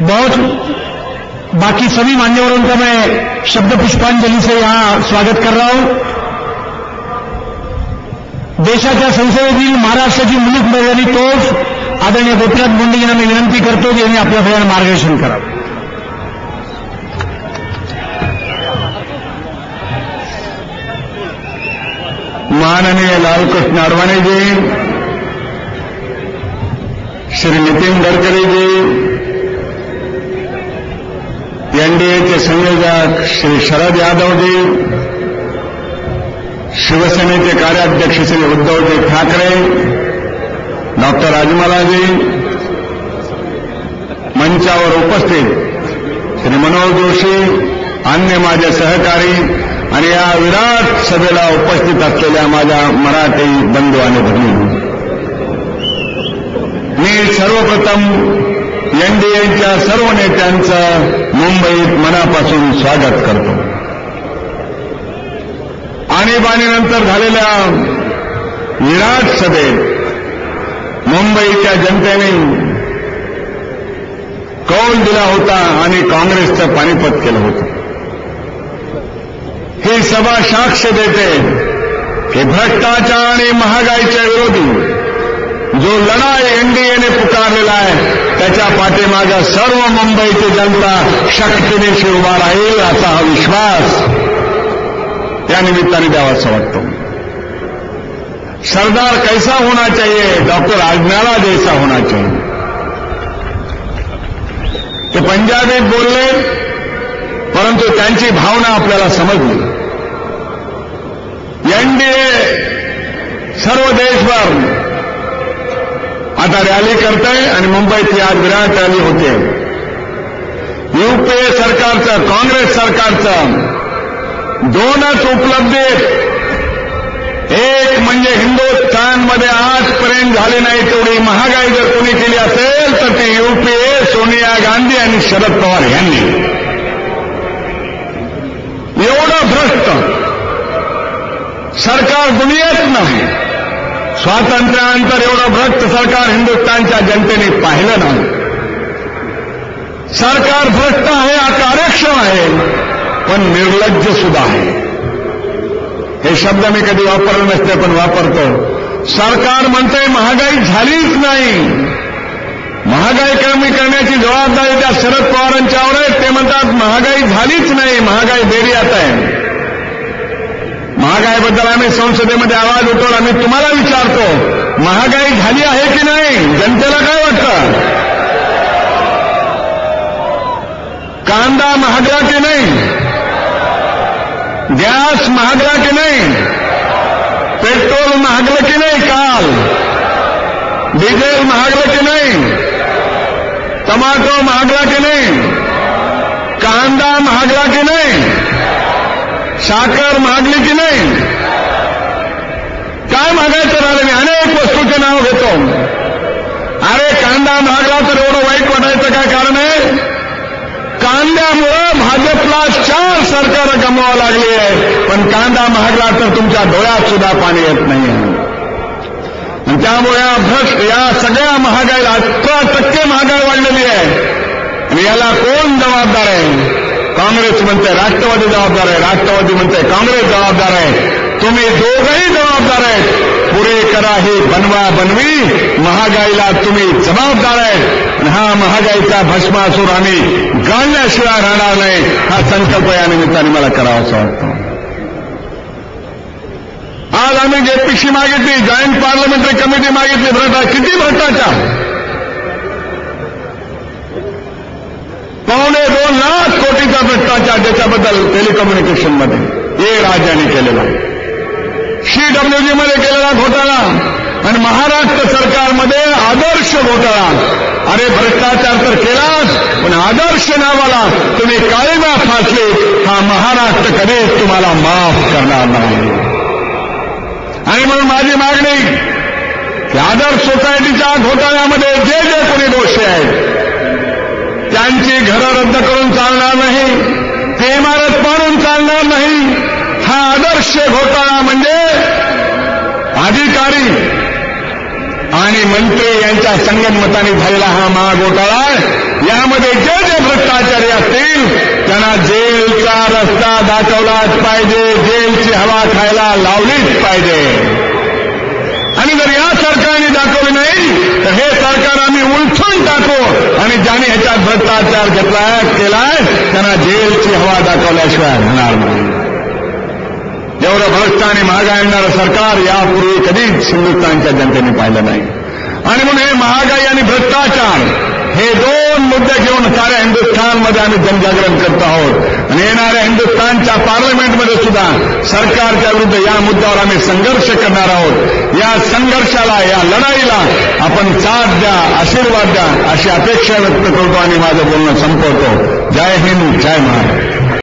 बाकी सभी मान्यवरों का मैं शब्द पुष्पांजलि से यहां स्वागत कर रहा हूं। देशाच्या संसदेतील महाराष्ट्राची मुलूक मैदानी तोफ आदरणीय गोपीनाथ मुंडे यांना मी विनंती करतो की यांनी आपल्या सगळ्यांना मार्गदर्शन करावं। माननीय लालकृष्ण अडवाणी जी, श्री नितीन गडकरी जी, एनडीएचे संयोजक श्री शरद यादव जी, शिवसेनेचे कार्याध्यक्ष श्री उद्धवजी ठाकरे, डॉक्टर राजमालाजी, मंचावर उपस्थित श्री मनोज जोशी, अन्य माझे सहकारी आणि या विराट सभेला उपस्थित असलेल्या माझ्या मराठी बंधू आणि भगिनी, मी सर्वप्रथम एनडीएच्या सर्व नेत्यांचं मुंबईत मनापासून स्वागत करतो। आणीबाणीनंतर झालेल्या विराट सभेत मुंबईच्या जनतेने कौल दिला होता आणि काँग्रेसचं पानिपत केलं होतं। ही सभा साक्ष देते की भ्रष्टाचार आणि महागाईच्या विरोधी जो लढाई एनडीएने पुकारलेला आहे त्याच्या पाठीमागे सर्व मुंबईची जनता शक्तीनिशी उभा राहील असा हा विश्वास या निमित्ताने द्यावासा वाटतो। सरदार कैसा होना चाहिए, डॉक्टर राजमाला जैसा होना चाहिए। ते पंजाबीत बोलले परंतु त्यांची भावना आपल्याला समजली। एनडीए सर्व देशभर आता रॅली करताय आणि मुंबईत आज विराट रॅली होते। यूपीए सरकारचं, काँग्रेस सरकारचं दोनच उपलब्धी, एक म्हणजे हिंदुस्थानमध्ये आजपर्यंत झाली नाही तेवढी महागाई जर कोणी केली असेल तर ती यूपीए, सोनिया गांधी आणि शरद पवार यांनी। एवढं भ्रष्ट सरकार दुनियेत नाही, स्वातंत्र्यानंतर एवढं भ्रष्ट सरकार हिंदुस्थानच्या जनतेने पाहिलं नाही। सरकार भ्रष्ट आहे, अकार्यक्षम आहे, पण निर्लज्ज सुद्धा आहे। हे शब्द मी कधी वापरले नसते पण वापरतो। सरकार म्हणते महागाई झालीच नाही, महागाई कमी करण्याची जबाबदारी त्या शरद पवारांच्यावर आहे। ते म्हणतात महागाई झालीच नाही, महागाई बेरियात आहे। महागाईबद्दल आम्ही संसदेमध्ये आवाज उठवला। मी तुम्हाला विचारतो, महागाई झाली आहे की नाही? जनतेला काय वाटतं? कांदा महागला की नाही? गॅस महागला की नाही? पेट्रोल महागलं की नाही? काल डिझेल महागलं की नाही? टमाटो महागला की नाही? कांदा महागला की नाही? साखर महागली की नाही? काय महागायचं राहिलं? मी अनेक वस्तूचे नाव घेतो। अरे कांदा महागला तर एवढं वाईट वाटायचं काय कारण आहे? कांद्यामुळं भाजपला 4 सरकारं गमवावं लागली आहे, पण कांदा महागला तर तुमच्या डोळ्यात सुद्धा पाणी येत नाही। आणि त्यामुळे या सगळ्या महागाईला 18% महागाई वाढलेली आहे। आणि याला कोण जबाबदार आहे? काँग्रेस म्हणते राष्ट्रवादी जबाबदार आहे, राष्ट्रवादी म्हणते काँग्रेस जबाबदार आहे। तुम्ही दोघंही जबाबदार आहेत। पुढे करा ही बनवा बनवी, महागाईला तुम्ही जबाबदार आहे। आणि हा महागाईचा भस्मासूर आम्ही गाळल्याशिवाय राहणार नाही, हा संकल्प या निमित्ताने मला करावासा वाटतो। आज आम्ही जेपीसी मागितली, जॉईंट पार्लमेंटरी कमिटी मागितली। किती भ्रष्टाचार? 2.25 लाख कोटीचा भ्रष्टाचार ज्याच्याबद्दल टेलिकम्युनिकेशनमध्ये हे राज्याने केलेला, CWG मध्ये केलेला घोटाळा आणि महाराष्ट्र सरकारमध्ये आदर्श घोटाळा। अरे भ्रष्टाचार तर केलाच, पण आदर्श नावाला तुम्ही काळीमा फासले, हा महाराष्ट्र कधीच तुम्हाला माफ करणार नाही। आणि म्हणून माझी मागणी की आदर्श सोसायटीच्या घोटाळ्यामध्ये जे जे कोणी दोषी आहेत त्यांची घरं रद्द करून चालणार नाही, ते इमारत पाडून चालणार नाही। हा आदर्श घोटाळा म्हणजे अधिकारी आणि मंत्री यांच्या संगनमताने झालेला हा महाघोटाळा यामध्ये जे जे भ्रष्टाचारी असतील त्यांना जेलचा रस्ता दाखवलाच पाहिजे, जेलची हवा खायला लावलीच पाहिजे. आणि जर या सरकारने दाखवली नाही तर हे सरकार आम्ही उलथून टाकू आणि ज्याने ह्याच्यात भ्रष्टाचार केलाय त्यांना जेलची हवा दाखवल्याशिवाय होणार नाही. एवढं भ्रष्ट आणि महागाई आणणारं सरकार यापूर्वी कधीच हिंदुस्थानच्या जनतेने पाहिलं नाही. आणि म्हणून हे महागाई आणि भ्रष्टाचार हे दोन मुद्दे घेऊन साऱ्या हिंदुस्थानमध्ये आम्ही जनजागरण करतो आहोत. आणि येणाऱ्या हिंदुस्थानच्या पार्लमेंटमध्ये सुद्धा सरकारच्या विरुद्ध या मुद्द्यावर आम्ही संघर्ष करणार आहोत. या संघर्षाला, या लढाईला आपण साथ द्या, आशीर्वाद द्या अशी अपेक्षा व्यक्त करतो आणि माझं बोलणं संपवतो. जय हिंद, जय महाराष्ट्र.